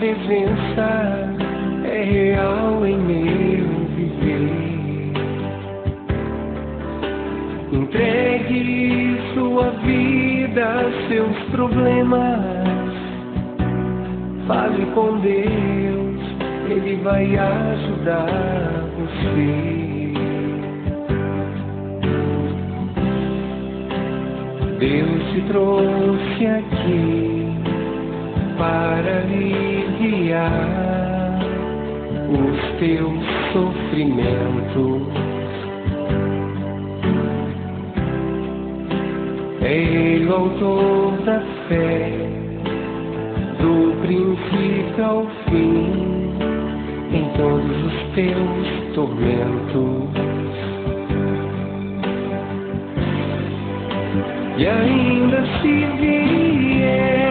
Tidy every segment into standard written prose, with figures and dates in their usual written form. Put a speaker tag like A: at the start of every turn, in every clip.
A: presença é real em meu viver. Entregue sua vida, seus problemas, fale com Deus, Ele vai ajudar você. Deus te trouxe aqui para aliviar os teus sofrimentos. É Ele o autor da fé, do princípio ao fim, em todos os teus tormentos. E ainda se vier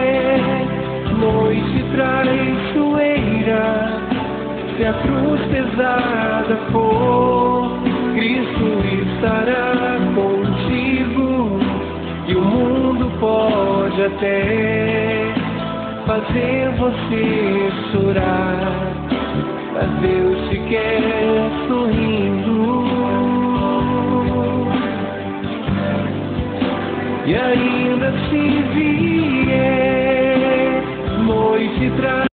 A: noite traiçoeira, se a cruz pesada for, Cristo estará contigo. E o mundo pode até fazer você chorar, mas Deus te quer sorrindo. E ainda se vier noite traiçoeira,